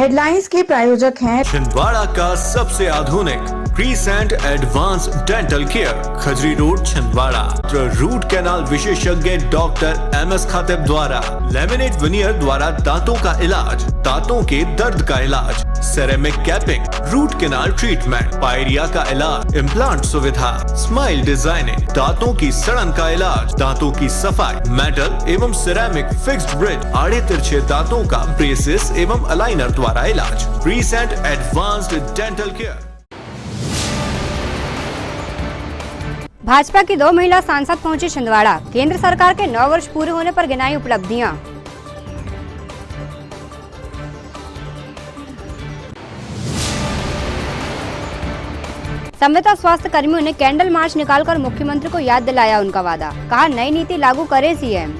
Headlines के प्रायोजक हैं छिंदवाड़ा का सबसे आधुनिक crescent advance dental care, Khajri road Chhindwara. Root canal विशेषज्ञ डॉक्टर MS खातिब द्वारा लेमिनेट विनियर द्वारा दांतों का इलाज, दांतों के दर्द का इलाज, ceramic capping, root canal treatment, pyorrhoea का इलाज, इम्प्लांट सुविधा, स्माइल डिजाइनिंग, दांतों की सड़न का इलाज, दांतों की सफाई, मेटल एवं सिरेमिक फिक्स्ड ब्रिज, आड़े तिरछे दांतों का ब्रेसेस एवं अलाइनर द्वारा इलाज। Crescent advanced dental care. Bhajpa की 2 महिला सांसद पहुंची छिंदवाड़ा, केंद्र सरकार के 9 वर्ष पूरे होने पर गिनाई उपलब्धियां। संविदा स्वास्थ्य कर्मियों ने कैंडल मार्च निकालकर मुख्यमंत्री को याद दिलाया उनका वादा, कहा नई नीति लागू करे सीएम।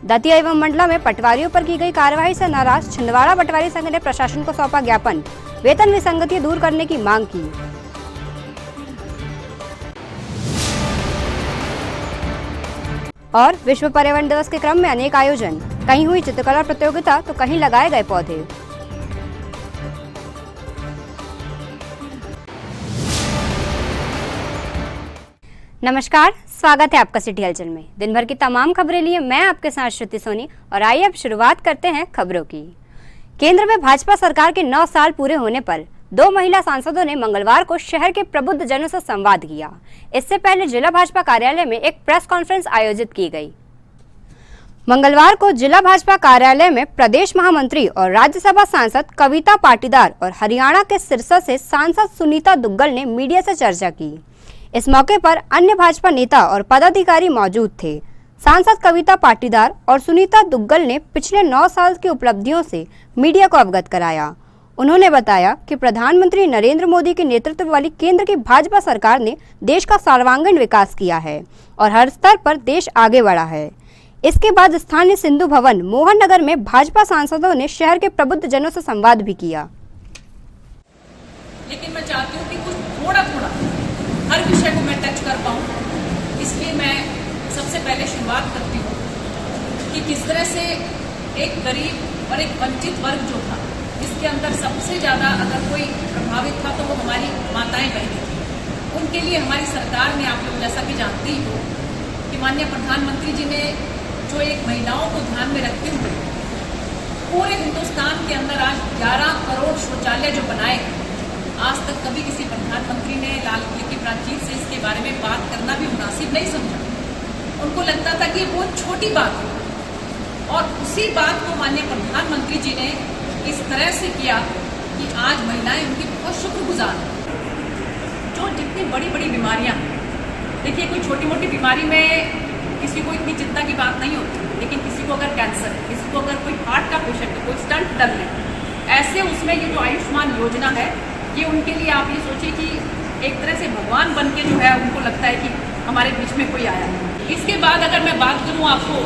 दतिया एवं मंडला में पटवारियों पर की गई कार्रवाई से नाराज छिंदवाड़ा पटवारी संघ ने प्रशासन को सौंपा ज्ञापन, वेतन विसंगति दूर करने की मांग की। और विश्व पर्यावरण दिवस के क्रम में अनेक आयोजन, कहीं हुई चित्रकला प्रतियोगिता तो कहीं लगाए गए पौधे। नमस्कार, स्वागत है आपका सिटी हलचल में। दिन भर की तमाम खबरें लिए मैं आपके साथ श्रुति सोनी और आइए अब शुरुआत करते हैं खबरों की। केंद्र में भाजपा सरकार के 9 साल पूरे होने पर 2 महिला सांसदों ने मंगलवार को शहर के प्रबुद्ध जनों से संवाद किया। इससे पहले जिला भाजपा कार्यालय में एक प्रेस कॉन्फ्रेंस आयोजित की गई। मंगलवार को जिला भाजपा कार्यालय में प्रदेश महामंत्री और राज्यसभा सांसद कविता पाटीदार और हरियाणा के सिरसा से सांसद सुनीता दुग्गल ने मीडिया से चर्चा की। इस मौके पर अन्य भाजपा नेता और पदाधिकारी मौजूद थे। सांसद कविता पाटीदार और सुनीता दुग्गल ने पिछले 9 साल की उपलब्धियों से मीडिया को अवगत कराया। उन्होंने बताया कि प्रधानमंत्री नरेंद्र मोदी के नेतृत्व वाली केंद्र की भाजपा सरकार ने देश का सर्वांगीण विकास किया है और हर स्तर पर देश आगे बढ़ा है। इसके बाद स्थानीय सिंधु भवन मोहन नगर में भाजपा सांसदों ने शहर के प्रबुद्ध जनों से संवाद भी किया। लेकिन मैं चाहती हूँ कि कुछ थोड़ा हर विषय को मैं टच कर पाऊँ, इसलिए मैं सबसे पहले शुरुआत करती हूँ कि किस तरह से एक गरीब और एक वंचित वर्ग जो था, जिसके अंदर सबसे ज़्यादा अगर कोई प्रभावित था तो वो हमारी माताएं बहनें थी। उनके लिए हमारी सरकार ने, आप लोग जैसा कि जानते ही हो कि माननीय प्रधानमंत्री जी ने जो एक महिलाओं को ध्यान में रखते हुए पूरे हिंदुस्तान के अंदर आज 11 करोड़ शौचालय जो बनाए, आज तक कभी किसी प्रधानमंत्री ने लाल किले की प्राचीर से इसके बारे में बात करना भी मुनासिब नहीं समझा। उनको लगता था कि ये बहुत छोटी बात है और उसी बात को माननीय प्रधानमंत्री जी ने इस तरह से किया कि आज महिलाएं उनकी बहुत शुक्रगुजार हैं। जो जितनी बड़ी बड़ी बीमारियां, देखिए कोई छोटी मोटी बीमारी में किसी को इतनी चिंता की बात नहीं होती, लेकिन किसी को अगर कैंसर है, किसी को अगर कोई हार्ट का पेशेंट है, कोई स्टंट डल है, ऐसे उसमें ये जो आयुष्मान योजना है, ये उनके लिए आप ये सोचिए कि एक तरह से भगवान बन के जो है उनको लगता है कि हमारे बीच में कोई आया है। इसके बाद अगर मैं बात करूँ आपको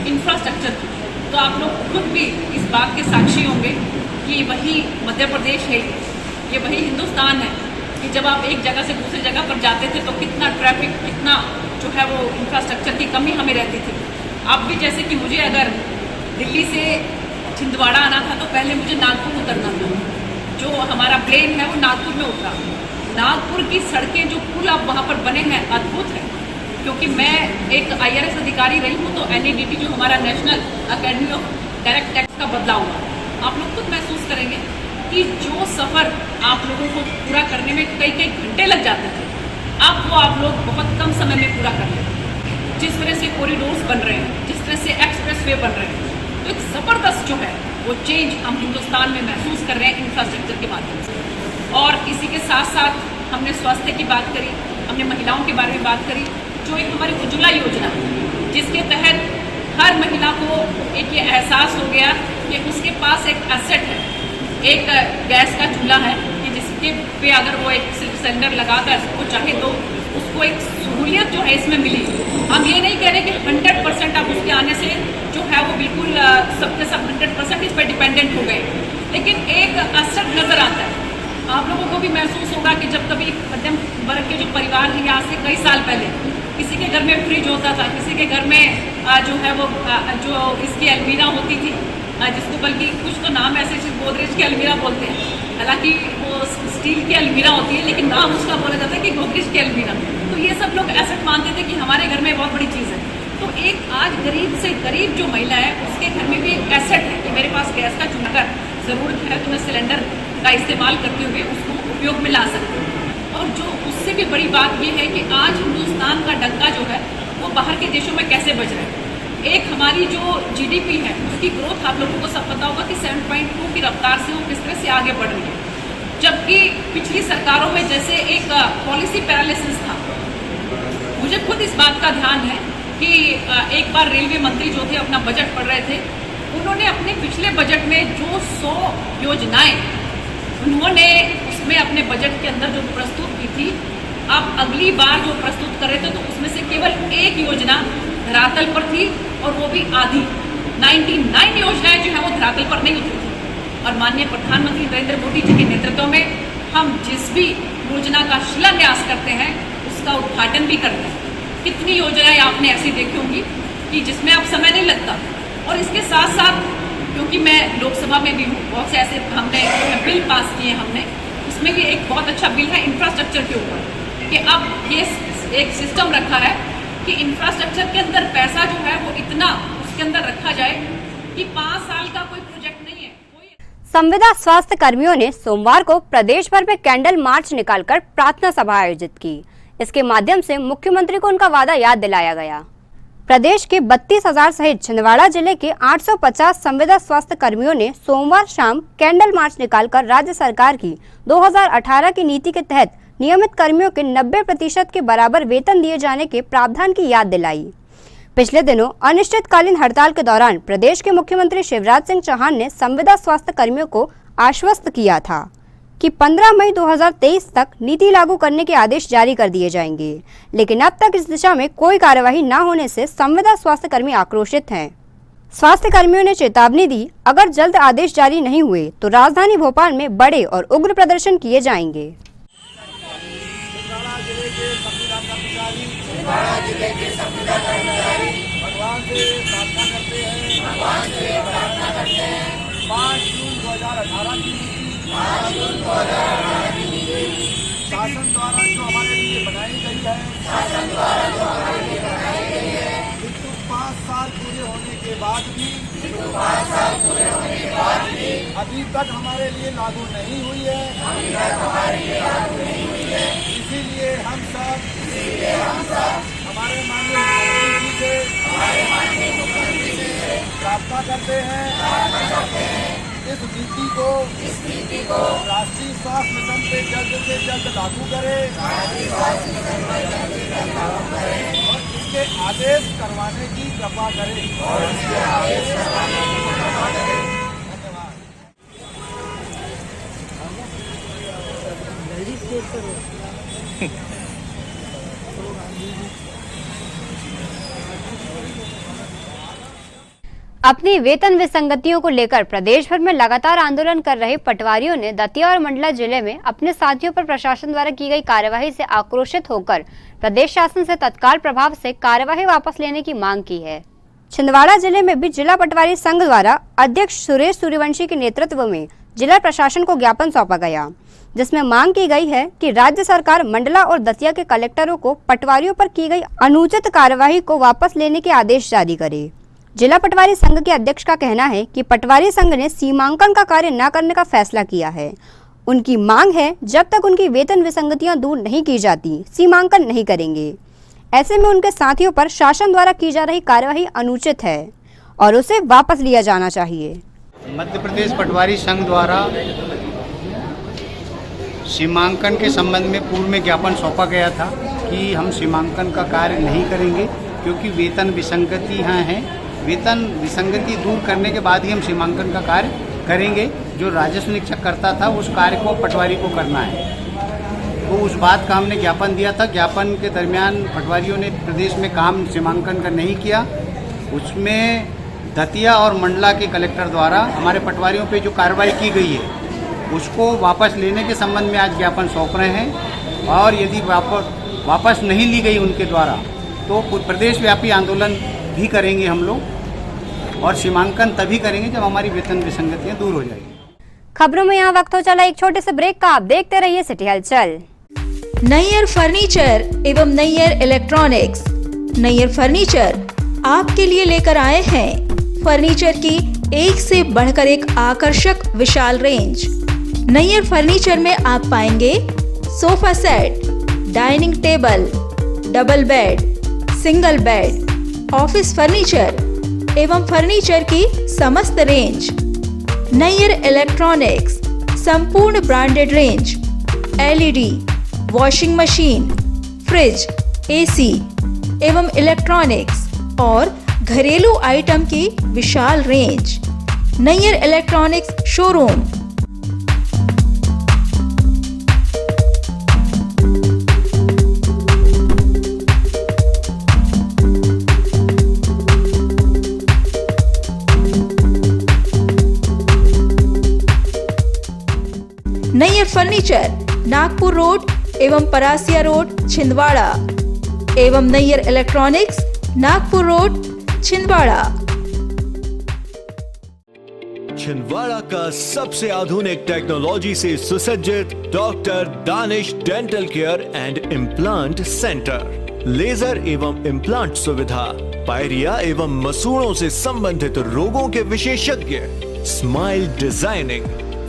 इंफ्रास्ट्रक्चर की, तो आप लोग खुद भी इस बात के साक्षी होंगे कि वही मध्य प्रदेश है, ये वही हिंदुस्तान है कि जब आप एक जगह से दूसरी जगह पर जाते थे तो कितना ट्रैफिक, कितना जो है वो इंफ्रास्ट्रक्चर की कमी हमें रहती थी। अब भी जैसे कि मुझे अगर दिल्ली से छिंदवाड़ा आना था तो पहले मुझे नागपुर उतरना था, जो हमारा प्लेन है वो नागपुर में उतरा। नागपुर की सड़कें, जो पुल अब वहाँ पर बने हैं, अद्भुत है। क्योंकि मैं एक IRS अधिकारी रही हूँ तो NADT जो हमारा national academy of direct tax का बदलाव हुआ। आप लोग खुद महसूस करेंगे कि जो सफ़र आप लोगों को पूरा करने में कई घंटे लग जाते थे, अब वो आप लोग बहुत कम समय में पूरा कर लेते हैं। जिस तरह से कॉरिडोर्स बन रहे हैं, जिस तरह से एक्सप्रेसवे बन रहे हैं, तो एक ज़बरदस्त जो है वो चेंज हम हिंदुस्तान में महसूस कर रहे हैं इंफ्रास्ट्रक्चर के माध्यम से। और इसी के साथ साथ हमने स्वास्थ्य की बात करी, हमने महिलाओं के बारे में बात करी, जो एक हमारी उज्ज्वला योजना है, जिसके तहत हर महिला को एक ये एहसास हो गया कि उसके पास एक एसेट है, एक गैस का चूल्हा है कि जिसके पे अगर वो एक सिलेंडर लगाकर वो चाहे तो उसको एक सहूलियत जो है इसमें मिली। हम ये नहीं कह रहे कि 100% आप उसके आने से जो है वो बिल्कुल सबके सब 100% इस पर डिपेंडेंट हो गए, लेकिन एक असर नज़र आता है आप लोगों को भी महसूस होगा कि जब कभी मध्यम वर्ग के जो परिवार हैं, आज से कई साल पहले किसी के घर में फ्रिज होता था, किसी के घर में जो है वो जो इसकी अलमीरा होती थी, जिसको बल्कि कुछ तो नाम ऐसे गोदरेज की अलमीरा बोलते हैं, हालांकि वो स्टील की अलमीरा होती है, लेकिन नाम उसका बोला जाता है कि गोदरेज की अलमीरा। तो ये सब लोग एसेट मानते थे कि हमारे घर में बहुत बड़ी चीज़ है। तो एक आज गरीब से गरीब जो महिला है, उसके घर में भी एक एसेट है कि मेरे पास गैस का चूल्हा, अगर ज़रूरत है तो मैं सिलेंडर का इस्तेमाल करते हुए उसको उपयोग में ला सकती हूँ। और जो उससे भी बड़ी बात ये है कि आज हिंदुस्तान का डंका जो है वो बाहर के देशों में कैसे बज रहा है। एक हमारी जो GDP है उसकी ग्रोथ आप लोगों को सब पता होगा कि 7.2 की रफ्तार से वो किस तरह से आगे बढ़ रही है, जबकि पिछली सरकारों में जैसे एक पॉलिसी पैरालिसिस था। मुझे खुद इस बात का ध्यान है कि एक बार रेलवे मंत्री जो थे अपना बजट पढ़ रहे थे, उन्होंने अपने पिछले बजट में जो 100 योजनाएं उन्होंने उसमें अपने बजट के अंदर जो प्रस्तुत की थी, आप अगली बार जो प्रस्तुत कर रहे थे तो उसमें से केवल एक योजना धरातल पर थी, और वो भी आधी। 99 योजनाएं जो है वो धरातल पर नहीं उतरी थी। और माननीय प्रधानमंत्री नरेंद्र मोदी जी के नेतृत्व में हम जिस भी योजना का शिलान्यास करते हैं उसका उद्घाटन भी करते हैं। कितनी योजनाएं आपने ऐसी देखी होंगी कि जिसमें अब समय नहीं लगता। और इसके साथ साथ, क्योंकि मैं लोकसभा में भी हूँ, बहुत से ऐसे हमने बिल पास किए हमने, उसमें भी एक बहुत अच्छा बिल है इंफ्रास्ट्रक्चर के ऊपर, कि अब ये एक सिस्टम रखा है कि इंफ्रास्ट्रक्चर के अंदर पैसा जो है वो इतना उसके अंदर रखा जाए कि 5 साल का कोई प्रोजेक्ट नहीं है। संविदा स्वास्थ्य कर्मियों ने सोमवार को प्रदेश भर में कैंडल मार्च निकालकर प्रार्थना सभा आयोजित की। इसके माध्यम से मुख्यमंत्री को उनका वादा याद दिलाया गया। प्रदेश के 32,000 सहित छिंदवाड़ा जिले के 850 संविदा स्वास्थ्य कर्मियों ने सोमवार शाम कैंडल मार्च निकालकर राज्य सरकार की 2018 की नीति के तहत नियमित कर्मियों के 90% के बराबर वेतन दिए जाने के प्रावधान की याद दिलाई। पिछले दिनों अनिश्चितकालीन हड़ताल के दौरान प्रदेश के मुख्यमंत्री शिवराज सिंह चौहान ने संविदा स्वास्थ्य कर्मियों को आश्वस्त किया था कि 15 मई 2023 तक नीति लागू करने के आदेश जारी कर दिए जाएंगे, लेकिन अब तक इस दिशा में कोई कार्यवाही न होने से संविदा स्वास्थ्य कर्मी आक्रोशित हैं। स्वास्थ्य कर्मियों ने चेतावनी दी, अगर जल्द आदेश जारी नहीं हुए तो राजधानी भोपाल में बड़े और उग्र प्रदर्शन किए जाएंगे। भगवान से प्रार्थना करते हैं 5 जून 2018 की शासन द्वारा जो हमारे लिए बनाई गई है, किंतु 5 साल पूरे होने के बाद भी अभी तक हमारे लिए लागू नहीं हुई है। इसीलिए हम सब हमारे माननीय मुख्यमंत्री जी से प्रार्थना करते हैं इस नीति को राष्ट्रीय स्वास्थ्य मिशन पे जल्द से जल्द लागू करें और इसके आदेश करवाने की कृपा करें। अपनी वेतन विसंगतियों को लेकर प्रदेश भर में लगातार आंदोलन कर रहे पटवारियों ने दतिया और मंडला जिले में अपने साथियों पर प्रशासन द्वारा की गई कार्यवाही से आक्रोशित होकर प्रदेश शासन से तत्काल प्रभाव से कार्यवाही वापस लेने की मांग की है। छिंदवाड़ा जिले में भी जिला पटवारी संघ द्वारा अध्यक्ष सुरेश सूर्यवंशी के नेतृत्व में जिला प्रशासन को ज्ञापन सौंपा गया, जिसमें मांग की गई है कि राज्य सरकार मंडला और दतिया के कलेक्टरों को पटवारियों पर की गई अनुचित कार्यवाही को वापस लेने के आदेश जारी करे। जिला पटवारी संघ के अध्यक्ष का कहना है कि पटवारी संघ ने सीमांकन का कार्य न करने का फैसला किया है। उनकी मांग है जब तक उनकी वेतन विसंगतियां दूर नहीं की जाती सीमांकन नहीं करेंगे। ऐसे में उनके साथियों पर शासन द्वारा की जा रही कार्यवाही अनुचित है और उसे वापस लिया जाना चाहिए। मध्य प्रदेश पटवारी संघ द्वारा सीमांकन के संबंध में पूर्व में ज्ञापन सौंपा गया था कि हम सीमांकन का कार्य नहीं करेंगे क्योंकि वेतन विसंगति यहाँ है। वेतन विसंगति दूर करने के बाद ही हम सीमांकन का कार्य करेंगे। जो राजस्व निरीक्षक करता था उस कार्य को पटवारी को करना है, तो उस बात का हमने ज्ञापन दिया था। ज्ञापन के दरमियान पटवारियों ने प्रदेश में काम सीमांकन का नहीं किया। उसमें दतिया और मंडला के कलेक्टर द्वारा हमारे पटवारियों पे जो कार्रवाई की गई है उसको वापस लेने के संबंध में आज ज्ञापन सौंप रहे हैं। और यदि वापस नहीं ली गई उनके द्वारा तो प्रदेश व्यापी आंदोलन भी करेंगे हम लोग, और सीमांकन तभी करेंगे जब हमारी वेतन विसंगतियाँ दूर हो जाएगी। खबरों में यहाँ वक्त हो चला एक छोटे से ब्रेक का। आप देखते रहिए सिटी हलचल। नैयर फर्नीचर एवं नैयर इलेक्ट्रॉनिक्स। नैयर फर्नीचर आपके लिए लेकर आए हैं फर्नीचर की एक से बढ़कर एक आकर्षक विशाल रेंज। नैयर फर्नीचर में आप पाएंगे sofa set, dining table, double bed, single bed, office furniture एवं फर्नीचर की समस्त रेंज। नैयर इलेक्ट्रॉनिक्स संपूर्ण branded range, LED, washing machine, fridge, AC एवं इलेक्ट्रॉनिक्स और घरेलू आइटम की विशाल range. Nayyar electronics showroom. Nayyar furniture Nagpur road एवं परासिया रोड छिंदवाड़ा एवं नैयर इलेक्ट्रॉनिक्स नागपुर रोड छिंदवाड़ा। छिंदवाड़ा का सबसे आधुनिक टेक्नोलॉजी से सुसज्जित doctor Danish dental care and implant centre. Laser एवं इम्प्लांट सुविधा, पायरिया एवं मसूड़ों से संबंधित रोगों के विशेषज्ञ, स्माइल डिजाइनिंग,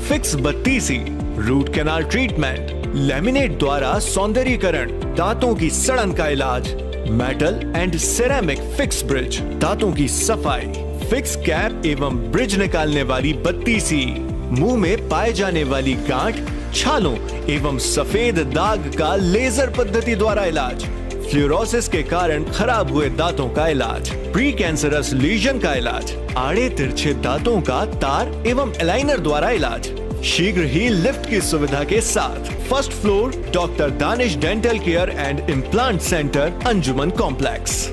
फिक्स बत्तीसी, रूट कैनाल ट्रीटमेंट, लैमिनेट द्वारा सौंदर्यीकरण, दांतों की सड़न का इलाज, metal and ceramic fix bridge, दांतों की सफाई, फिक्स कैप एवं ब्रिज निकालने वाली बत्तीसी, मुंह में पाए जाने वाली गांठ, छालों एवं सफेद दाग का लेजर पद्धति द्वारा इलाज, फ्लोरोसिस के कारण खराब हुए दांतों का इलाज, प्री कैंसरस लीजन का इलाज, आड़े तिरछे दांतों का तार एवं एलाइनर द्वारा इलाज, शीघ्र ही लिफ्ट की सुविधा के साथ। First floor doctor Danish dental care and implant centre, Anjuman complex.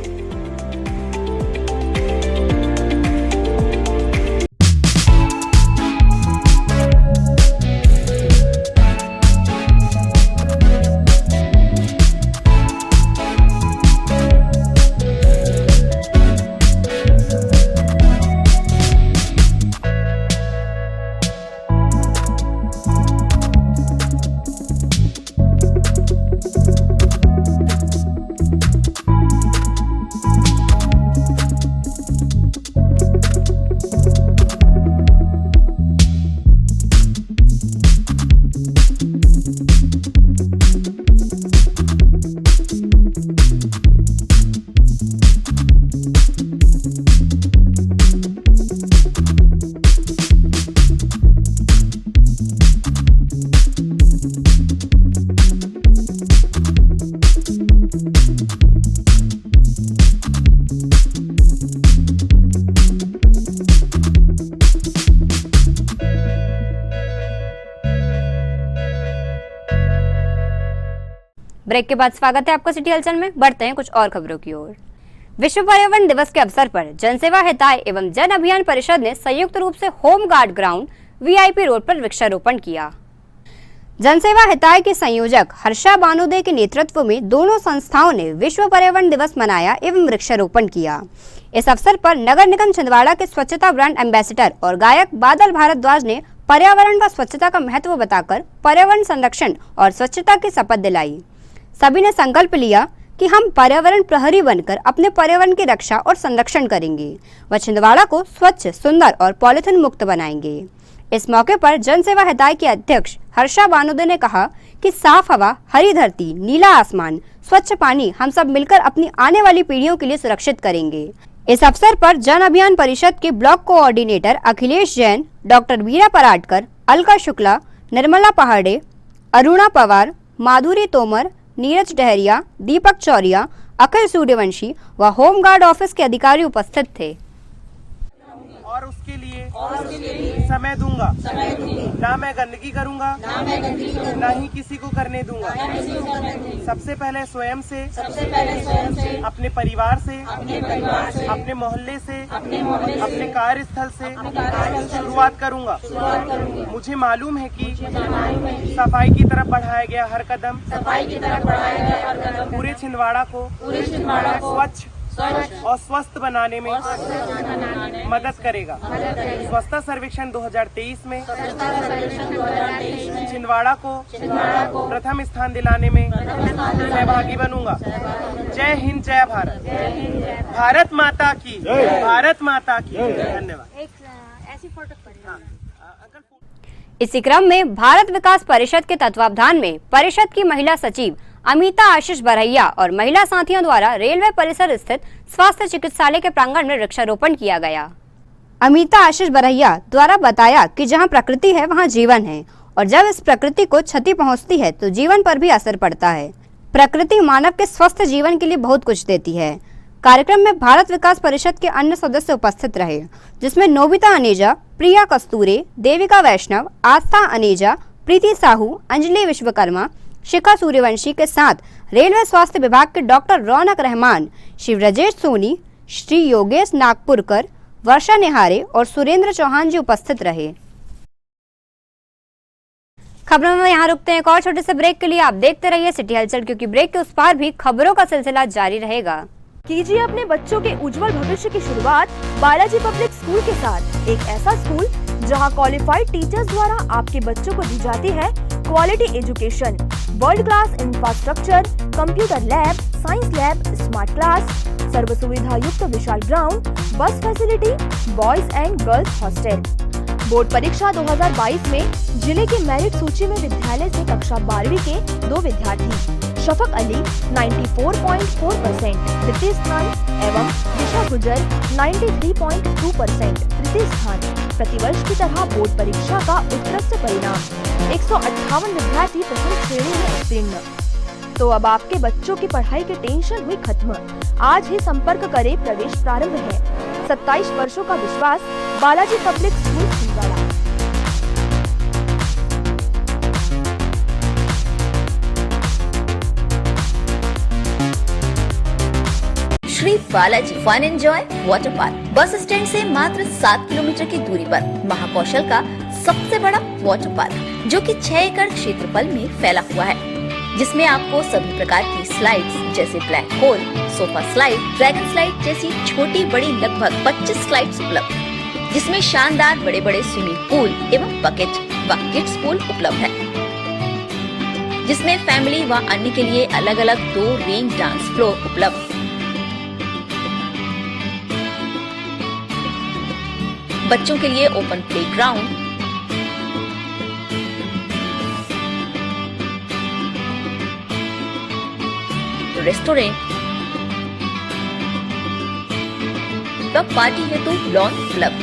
Break के बाद स्वागत है आपका सिटी हलचल में। बढ़ते हैं कुछ और खबरों की ओर। विश्व पर्यावरण दिवस के अवसर पर जनसेवा हिताय एवं जन अभियान परिषद ने संयुक्त रूप से home guard ground VIP road पर वृक्षारोपण किया। जनसेवा हिताय के संयोजक हर्षा बानुदे के नेतृत्व में दोनों संस्थाओं ने विश्व पर्यावरण दिवस मनाया एवं वृक्षारोपण किया। इस अवसर पर नगर निगम छिंदवाड़ा के स्वच्छता ब्रांड एम्बेसडर और गायक बादल भारद्वाज ने पर्यावरण व स्वच्छता का महत्व बताकर पर्यावरण संरक्षण और स्वच्छता की शपथ दिलाई। सभी ने संकल्प लिया कि हम पर्यावरण प्रहरी बनकर अपने पर्यावरण की रक्षा और संरक्षण करेंगे व छिंदवाड़ा को स्वच्छ, सुंदर और पॉलिथीन मुक्त बनाएंगे। इस मौके पर जनसेवा हिताय के अध्यक्ष हर्षा बानुदे ने कहा कि साफ हवा, हरी धरती, नीला आसमान, स्वच्छ पानी हम सब मिलकर अपनी आने वाली पीढ़ियों के लिए सुरक्षित करेंगे। इस अवसर पर जन अभियान परिषद के block coordinator Akhilesh Jain, doctor Veera Paradkar, Alka Shukla, Nirmala Pahade, Aruna Pawar, माधुरी तोमर, नीरज डहरिया, दीपक चौरिया, अखिल सूर्यवंशी व होमगार्ड ऑफिस के अधिकारी उपस्थित थे। और उसके लिए समय दूंगा। ना मैं गंदगी करूंगा, ना ही किसी को करने दूंगा। सबसे पहले स्वयं से, अपने परिवार से, अपने मोहल्ले से, अपने कार्यस्थल से शुरुआत करूंगा। मुझे मालूम है कि सफाई की तरफ बढ़ाया गया हर कदम पूरे छिंदवाड़ा को स्वच्छ और स्वस्थ बनाने में मदद करेगा। स्वच्छता सर्वेक्षण 2023 में छिंदवाड़ा को प्रथम स्थान दिलाने में सहभागी बनूंगा। जय हिंद, जय भारत। भारत माता की, भारत माता की। धन्यवाद। इसी क्रम में भारत विकास परिषद के तत्वावधान में परिषद की महिला सचिव अमिता आशीष बरैया और महिला साथियों द्वारा रेलवे परिसर स्थित स्वास्थ्य चिकित्सालय के प्रांगण में वृक्षारोपण किया गया। अमिता आशीष बरैया द्वारा बताया कि जहां प्रकृति है वहां जीवन है और जब इस प्रकृति को क्षति पहुंचती है तो जीवन पर भी असर पड़ता है। प्रकृति मानव के स्वस्थ जीवन के लिए बहुत कुछ देती है। कार्यक्रम में भारत विकास परिषद के अन्य सदस्य उपस्थित रहे, जिसमें नोबिता अनेजा, प्रिया कस्तूरे, देविका वैष्णव, आस्था अनेजा, प्रीति साहू, अंजलि विश्वकर्मा, शिखा सूर्यवंशी के साथ रेलवे स्वास्थ्य विभाग के डॉक्टर रौनक रहमान, शिवराजेश सोनी, श्री योगेश नागपुरकर, वर्षा निहारे और सुरेंद्र चौहान जी उपस्थित रहे। खबरों में यहाँ रुकते हैं एक और छोटे से ब्रेक के लिए। आप देखते रहिए सिटी हलचल, क्योंकि ब्रेक के उस पार भी खबरों का सिलसिला जारी रहेगा। कीजिए अपने बच्चों के उज्जवल भविष्य की शुरुआत बालाजी पब्लिक स्कूल के साथ। एक ऐसा स्कूल जहां क्वालिफाइड टीचर्स द्वारा आपके बच्चों को दी जाती है quality education, world class infrastructure, computer lab, science lab, smart class, सर्व सुविधा युक्त विशाल ground, bus facility, boys and girls hostel. Board परीक्षा 2022 में जिले की मेरिट सूची में विद्यालय से कक्षा 12वीं के 2 विद्यार्थी शफक अली 94.4% तृतीय स्थान एवं दिशा गुजर 93.2% तृतीय स्थान। प्रतिवर्ष की तरह बोर्ड परीक्षा का उत्कृष्ट परिणाम 158 विद्यार्थी प्रथम श्रेणी में उत्तीर्ण। तो अब आपके बच्चों की पढ़ाई की टेंशन हुई खत्म। आज ही संपर्क करें, प्रवेश प्रारंभ है। 27 वर्षों का विश्वास, Balaji public school Chhindwara. Shri Balaji fun enjoy water park bus stand से मात्र 7 किलोमीटर की दूरी पर महाकौशल का सबसे बड़ा वाटर पार्क, जो कि 6 एकड़ क्षेत्रफल में फैला हुआ है, जिसमें आपको सभी प्रकार की स्लाइड्स जैसे black hole, sofa slide, dragon slide जैसी छोटी बड़ी लगभग 25 स्लाइड्स उपलब्ध, जिसमें शानदार बड़े बड़े स्विमिंग पूल एवं बकेट व किड्स पूल उपलब्ध है, जिसमें फैमिली व अन्य के लिए अलग अलग 2 रेन डांस फ्लोर उपलब्ध। बच्चों के लिए ओपन प्लेग्राउंड, रेस्टोरेंट व पार्टी हेतु लॉन उपलब्ध।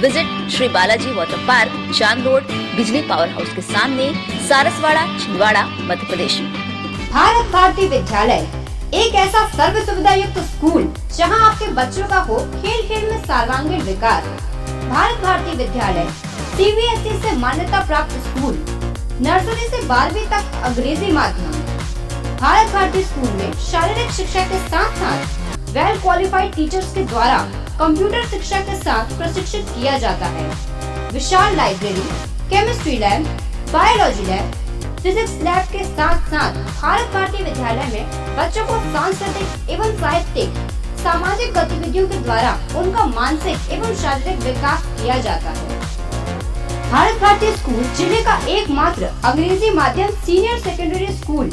Visit Shri Balaji water park, चांद रोड, बिजली पावर हाउस के सामने, सारसवाड़ा, छिंदवाड़ा, मध्य प्रदेश। भारत भारती विद्यालय एक ऐसा सर्व सुविधा युक्त स्कूल जहां आपके बच्चों का हो खेल खेल में सर्वांगीण विकास। भारत भारती विद्यालय CBSE से मान्यता प्राप्त स्कूल, नर्सरी से 12वीं तक अंग्रेजी माध्यम। भारत भारती स्कूल में शारीरिक शिक्षा के साथ साथ वेल क्वालिफाइड टीचर्स के द्वारा कंप्यूटर शिक्षा के साथ प्रशिक्षित किया जाता है। विशाल library, chemistry lab, biology lab, physics lab के साथ साथ भारत भारती विद्यालय में बच्चों को सांस्कृतिक एवं साहित्यिक सामाजिक गतिविधियों के द्वारा उनका मानसिक एवं शारीरिक विकास किया जाता है। भारत भारती स्कूल जिले का एकमात्र अंग्रेजी माध्यम सीनियर सेकेंडरी स्कूल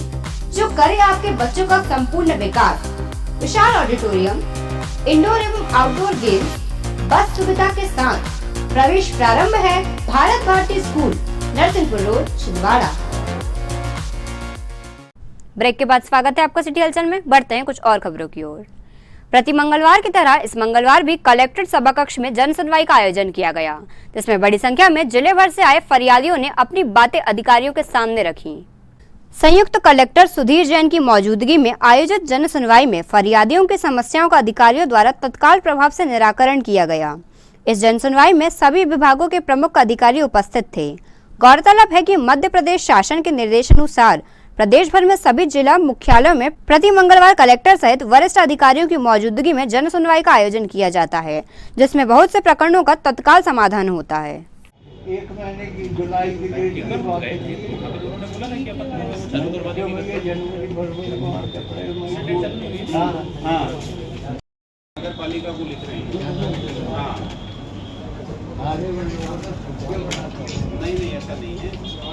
जो करे आपके बच्चों का संपूर्ण विकास। विशाल ऑडिटोरियम, इंडोर एवं आउटडोर गेम्स, बस सुविधा के साथ। प्रवेश प्रारंभ है। Bharat Bharati school, Narsinghpur road, Chhindwara. Break के बाद स्वागत है आपका सिटी हलचल में। बढ़ते हैं कुछ और खबरों की ओर। प्रति मंगलवार की तरह इस मंगलवार भी कलेक्ट्रेट सभा कक्ष में जन सुनवाई का आयोजन किया गया, जिसमें बड़ी संख्या में जिले भर से आए फरियादियों ने अपनी बातें अधिकारियों के सामने रखी। संयुक्त कलेक्टर सुधीर जैन की मौजूदगी में आयोजित जन सुनवाई में फरियादियों की समस्याओं का अधिकारियों द्वारा तत्काल प्रभाव से निराकरण किया गया। इस जन सुनवाई में सभी विभागों के प्रमुख अधिकारी उपस्थित थे। गौरतलब है कि मध्य प्रदेश शासन के निर्देशानुसार प्रदेश भर में सभी जिला मुख्यालयों में प्रति मंगलवार कलेक्टर सहित वरिष्ठ अधिकारियों की मौजूदगी में जन सुनवाई का आयोजन किया जाता है, जिसमें बहुत से प्रकरणों का तत्काल समाधान होता है। एक महीने की जुलाई की डेट की बात है नगर पालिका को लिख रहे हैं। हाँ नहीं ऐसा नहीं है,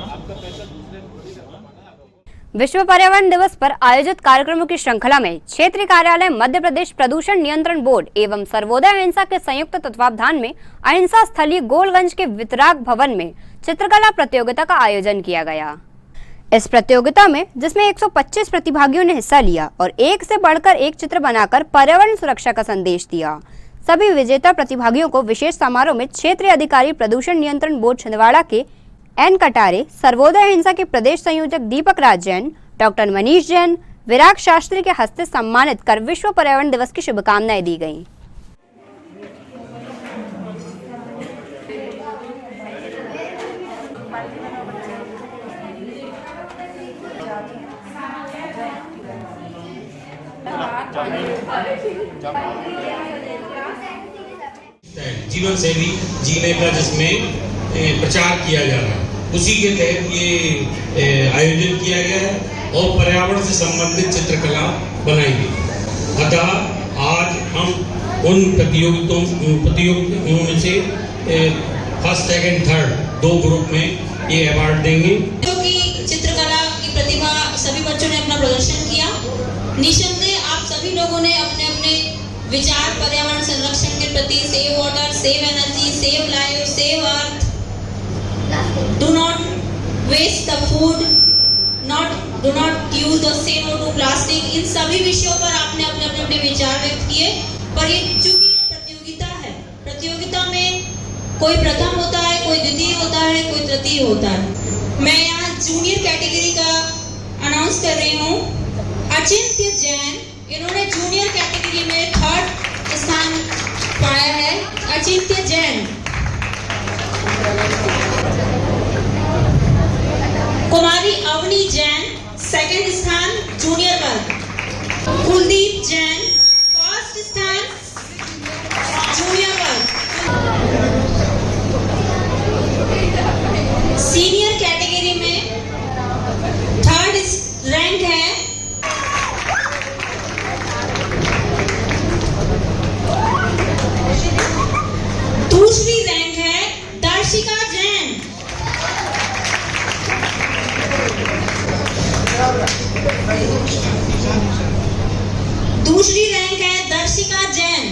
आपका पैसा दूसरे विश्व पर्यावरण दिवस पर आयोजित कार्यक्रमों की श्रृंखला में क्षेत्रीय कार्यालय मध्य प्रदेश प्रदूषण नियंत्रण बोर्ड एवं सर्वोदय अहिंसा के संयुक्त तत्वावधान में अहिंसा स्थलीय गोलगंज के वितराग भवन में चित्रकला प्रतियोगिता का आयोजन किया गया। इस प्रतियोगिता में जिसमें 125 प्रतिभागियों ने हिस्सा लिया और एक से बढ़कर एक चित्र बनाकर पर्यावरण सुरक्षा का संदेश दिया। सभी विजेता प्रतिभागियों को विशेष समारोह में क्षेत्रीय अधिकारी प्रदूषण नियंत्रण बोर्ड छिंदवाड़ा के एन कटारे, सर्वोदय अहिंसा के प्रदेश संयोजक दीपक राज जैन, डॉक्टर मनीष जैन, विराग शास्त्री के हस्ते सम्मानित कर विश्व पर्यावरण दिवस की शुभकामनाएं दी गईं। जीवन शैली जीने का जिसमें प्रचार किया जा रहा है, उसी के तहत ये आयोजन किया गया है और पर्यावरण से संबंधित चित्रकला बनाई गई। अतः आज हम उन प्रतियोगियों में से फर्स्ट, सेकंड, थर्ड 2 ग्रुप में ये अवार्ड देंगे। क्योंकि चित्रकला की प्रतिभा सभी बच्चों ने अपना प्रदर्शन किया। निसंदेह आप सभी लोगों ने अपने अपने विचार पर्यावरण संरक्षण के प्रति, save water, save energy, save life, save earth, do not waste the food, do not use the say no to plastic, इन सभी विषयों पर आपने अपने अपने विचार व्यक्त किए। पर ये चूंकि प्रतियोगिता है, प्रतियोगिता में कोई प्रथम होता है, कोई द्वितीय होता है, कोई तृतीय होता है। मैं यहाँ जूनियर कैटेगरी का अनाउंस कर रही हूँ। अचिंत्य जैन, इन्होंने जूनियर कैटेगरी में 3rd स्थान पाया है। अचिंत्य जैन। कुमारी अवनी जैन 2nd स्थान जूनियर वर्ग। कुलदीप जैन 1st स्थान जूनियर वर्ग। सीनियर कैटेगरी में 3rd रैंक है दूसरी रैंक है दर्शिका जैन। दूसरी रैंक है दर्शिका जैन।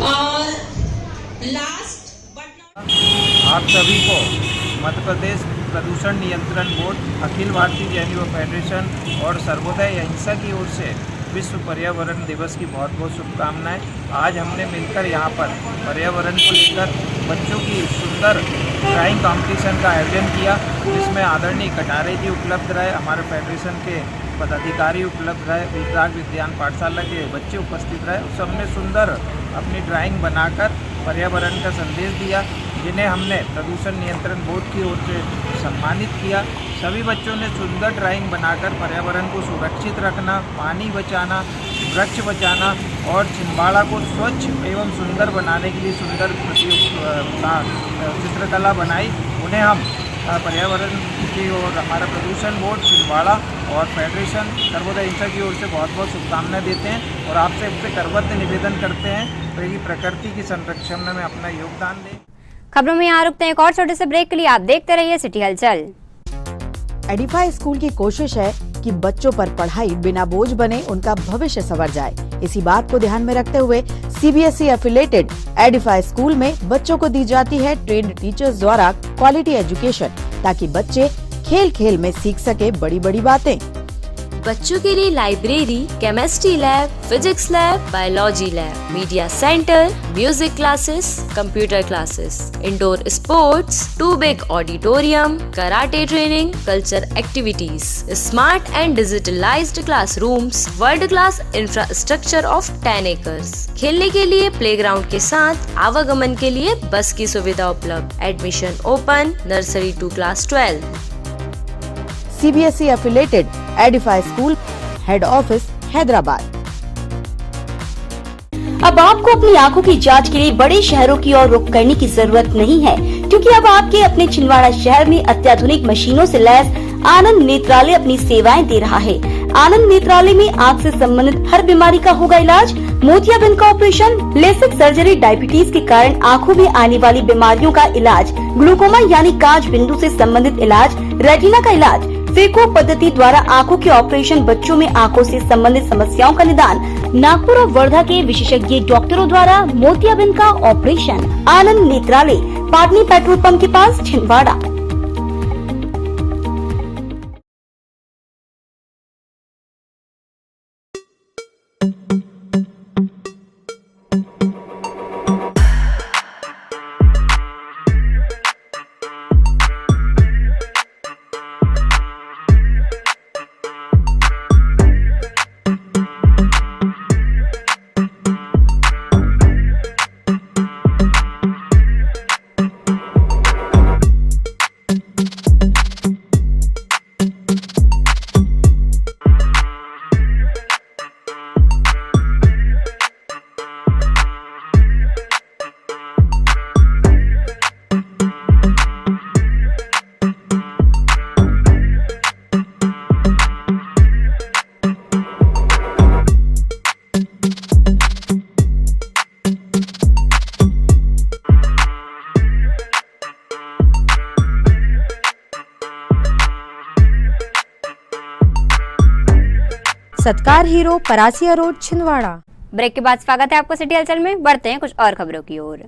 और लास्ट बट आप सभी को मध्य प्रदेश प्रदूषण नियंत्रण बोर्ड, अखिल भारतीय जैन युवा फेडरेशन और सर्वोदय अहिंसा की ओर से विश्व पर्यावरण दिवस की बहुत बहुत शुभकामनाएं। आज हमने मिलकर यहाँ पर पर्यावरण को लेकर बच्चों की सुंदर ड्राइंग कंपटीशन का आयोजन किया, जिसमें आदरणीय कटारे जी उपलब्ध रहे, हमारे फेडरेशन के पदाधिकारी उपलब्ध रहे, विराग विज्ञान पाठशाला के बच्चे उपस्थित रहे। सबने सुंदर अपनी ड्राइंग बनाकर पर्यावरण का संदेश दिया, जिन्हें हमने प्रदूषण नियंत्रण बोर्ड की ओर से सम्मानित किया। सभी बच्चों ने सुंदर ड्राइंग बनाकर पर्यावरण को सुरक्षित रखना, पानी बचाना, वृक्ष बचाना और छिंदवाड़ा को स्वच्छ एवं सुंदर बनाने के लिए सुंदर चित्रकला बनाई। उन्हें हम पर्यावरण की ओर हमारा प्रदूषण बोर्ड छिंदवाड़ा और फेडरेशन सर्वोदय अहिंसा की ओर से बहुत बहुत शुभकामनाएं देते हैं और आपसे करबद्ध निवेदन करते हैं कि प्रकृति की संरक्षण में अपना योगदान दें। खबरों में यहाँ रुकते हैं एक और छोटे से ब्रेक के लिए। आप देखते रहिए सिटी हलचल। एडिफाई स्कूल की कोशिश है कि बच्चों पर पढ़ाई बिना बोझ बने उनका भविष्य संवर जाए। इसी बात को ध्यान में रखते हुए सीबीएसई एफिलेटेड एडिफाई स्कूल में बच्चों को दी जाती है ट्रेंड टीचर्स द्वारा क्वालिटी एजुकेशन, ताकि बच्चे खेल खेल में सीख सके बड़ी बड़ी बातें। बच्चों के लिए library, chemistry lab, physics lab, biology lab, media centre, music classes, computer classes, indoor sports, 2 big auditorium, karate training, culture activities, smart and digitalised classrooms, world class infrastructure of 10 acres, खेलने के लिए प्लेग्राउंड के साथ आवागमन के लिए बस की सुविधा उपलब्ध। Admission open nursery to class 12। CBSE affiliated Edify School, Head Office, Hyderabad. अब आपको अपनी आंखों की जांच के लिए बड़े शहरों की ओर रुख करने की जरूरत नहीं है, क्योंकि अब आपके अपने छिंदवाड़ा शहर में अत्याधुनिक मशीनों से लैस आनंद नेत्रालय अपनी सेवाएं दे रहा है। आनंद नेत्रालय में आँख से संबंधित हर बीमारी का होगा इलाज, मोतियाबिंद का ऑपरेशन, लेसिक सर्जरी, डायबिटीज के कारण आँखों में आने वाली बीमारियों का इलाज, ग्लूकोमा यानी कांच बिंदु से संबंधित इलाज, रेटिना का इलाज, फेको पद्धति द्वारा आंखों के ऑपरेशन, बच्चों में आंखों से संबंधित समस्याओं का निदान, नागपुर और वर्धा के विशेषज्ञ डॉक्टरों द्वारा मोतियाबिंद का ऑपरेशन। आनंद नेत्रालय, पाटनी पेट्रोल पंप के पास, Chhindwara. Satkar hero, Parasia road, Chhindwara. Break के बाद स्वागत है आपको सिटी हलचल में। बढ़ते हैं कुछ और खबरों की ओर।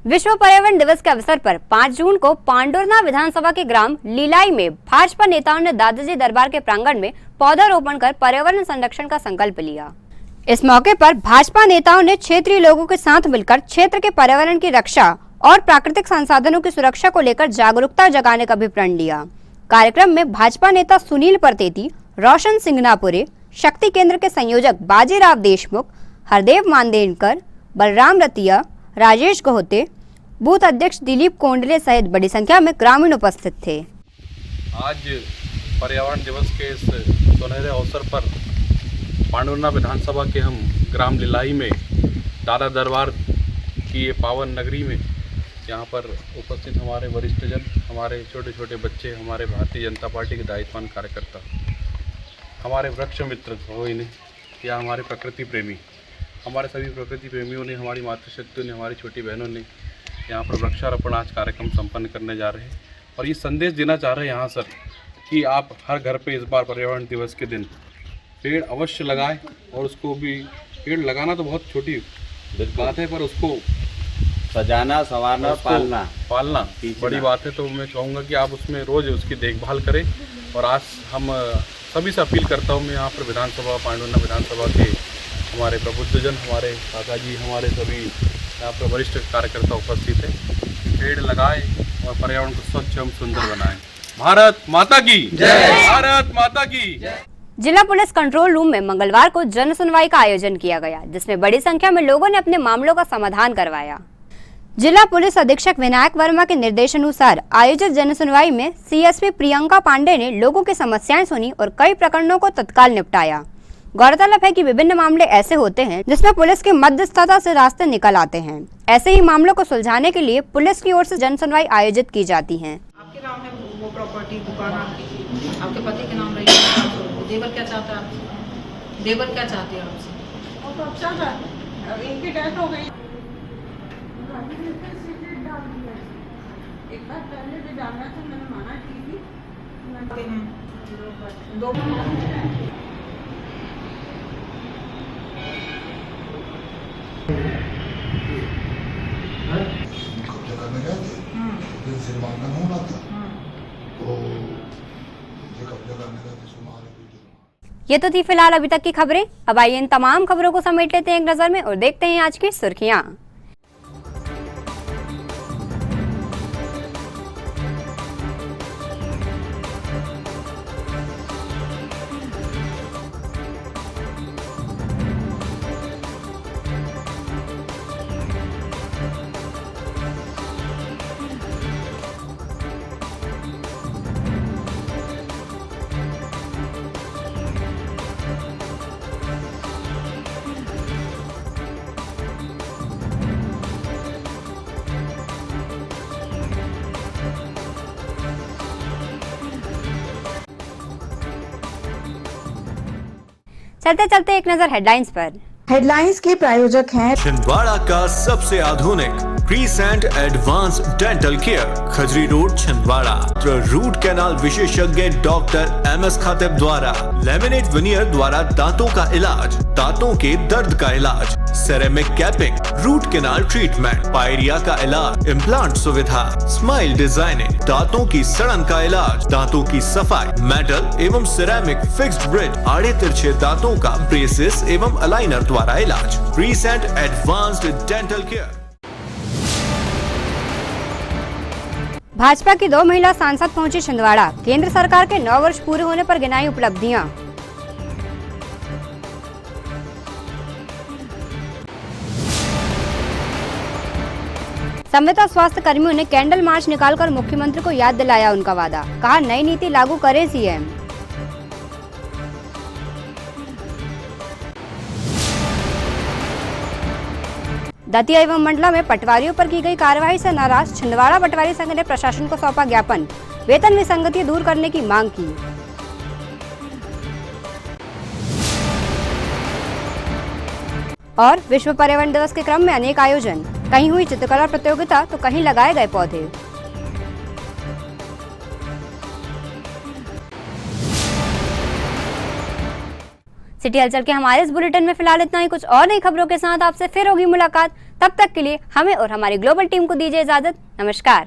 विश्व पर्यावरण दिवस के अवसर पर 5 जून को पांडुरना विधानसभा के ग्राम लीलाई में भाजपा नेताओं ने दादाजी दरबार के प्रांगण में पौधारोपण कर पर्यावरण संरक्षण का संकल्प लिया। इस मौके पर भाजपा नेताओं ने क्षेत्रीय लोगों के साथ मिलकर क्षेत्र के पर्यावरण की रक्षा और प्राकृतिक संसाधनों की सुरक्षा को लेकर जागरूकता जगाने का भी प्रण लिया। कार्यक्रम में भाजपा नेता सुनील परतेती, रोशन सिंगनापुरे, शक्ति केंद्र के संयोजक बाजीराव देशमुख, हरदेव मानदेनकर, बलराम रतिया, राजेश गहोते, बूथ अध्यक्ष दिलीप कोंडले सहित बड़ी संख्या में ग्रामीण उपस्थित थे। आज पर्यावरण दिवस के इस सुनहरे अवसर पर पांडुरना विधानसभा के हम ग्राम लीलाई में दादा दरबार की ये पावन नगरी में यहाँ पर उपस्थित हमारे वरिष्ठजन, हमारे छोटे छोटे बच्चे, हमारे भारतीय जनता पार्टी के दायित्ववान कार्यकर्ता, हमारे वृक्ष मित्र हो इन्हें या हमारे प्रकृति प्रेमी, हमारे सभी प्रकृति प्रेमियों ने, हमारी मातृशक्तियों ने, हमारी छोटी बहनों ने यहाँ पर वृक्षारोपण आज कार्यक्रम संपन्न करने जा रहे हैं। और ये संदेश देना चाह रहे हैं यहाँ सर कि आप हर घर पे इस बार पर्यावरण दिवस के दिन पेड़ अवश्य लगाएं, और उसको भी पेड़ लगाना तो बहुत छोटी बात है, पर उसको सजाना, संवारना, पालना बड़ी बात है। तो मैं चाहूँगा कि आप उसमें रोज़ उसकी देखभाल करें। और आज हम सभी से अपील करता हूँ, मैं यहाँ पर विधानसभा, पांडुरना विधानसभा के हमारे प्रबुद्धजन, हमारे काका जी, हमारे सभी यहाँ पर वरिष्ठ कार्यकर्ता उपस्थित हैं, पेड़ लगाएं और पर्यावरण को स्वच्छ एवं सुंदर बनाएं। भारत माता की जय। भारत माता की जय। जिला पुलिस कंट्रोल रूम में मंगलवार को जन सुनवाई का आयोजन किया गया, जिसमें बड़ी संख्या में लोगों ने अपने मामलों का समाधान करवाया। जिला पुलिस अधीक्षक विनायक वर्मा के निर्देशानुसार आयोजित जन सुनवाई में सीएसपी प्रियंका पांडे ने लोगों की समस्याएं सुनी और कई प्रकरणों को तत्काल निपटाया। गौरतलब है कि विभिन्न मामले ऐसे होते हैं जिसमें पुलिस के मध्यस्थता से रास्ते निकल आते हैं। ऐसे ही मामलों को सुलझाने के लिए पुलिस की ओर से जन सुनवाई आयोजित की जाती है। आपके नाम है वो प्रॉपर्टी, दुकान आपके पति के नाम रही है, देवर क्या चाहता है, देवर क्या चाहते हैं आपसे? वो तो अच्छा है, इनकी डेथ हो गई, एक बार पहले भी डालना था, मैंने माना की दो कब्जा करने गए थे, फिर सीमांकन होना था, तो ये कब्जा करने गए थे। ये तो थी फिलहाल अभी तक की खबरें। अब आइए इन तमाम खबरों को समेट लेते हैं एक नजर में और देखते हैं आज की सुर्खियां। चलते चलते एक नजर हेडलाइंस पर। हेडलाइंस के प्रायोजक हैं छिंदवाड़ा का सबसे आधुनिक crescent advance dental care, Khajri road Chhindwara. Root canal विशेषज्ञ डॉक्टर MS खातिब द्वारा लेमिनेट विनियर द्वारा दांतों का इलाज, दांतों के दर्द का इलाज, ceramic capping, root canal treatment, pyorrhoea का इलाज, इम्प्लांट सुविधा, स्माइल डिजाइनिंग, दांतों की सड़न का इलाज, दांतों की सफाई, मेटल एवं सिरेमिक फिक्स्ड ब्रिज, आड़े तिरछे दांतों का ब्रेसेस एवं अलाइनर द्वारा इलाज। Crescent advanced dental care. Bhajpa की 2 महिला सांसद पहुंची छिंदवाड़ा। केंद्र सरकार के 9 वर्ष पूरे होने पर गिनाई उपलब्धियां। संविदा स्वास्थ्य कर्मियों ने कैंडल मार्च निकालकर मुख्यमंत्री को याद दिलाया उनका वादा। कहा नई नीति लागू करें सीएम। दतिया एवं मंडला में पटवारियों पर की गई कार्रवाई से नाराज छिंदवाड़ा पटवारी संघ ने प्रशासन को सौंपा ज्ञापन। वेतन विसंगति दूर करने की मांग की। और विश्व पर्यावरण दिवस के क्रम में अनेक आयोजन, कहीं हुई चित्रकला प्रतियोगिता तो कहीं लगाए गए पौधे। सिटी हलचल के हमारे इस बुलेटिन में फिलहाल इतना ही। कुछ और नई खबरों के साथ आपसे फिर होगी मुलाकात। तब तक के लिए हमें और हमारी ग्लोबल टीम को दीजिए इजाजत। नमस्कार।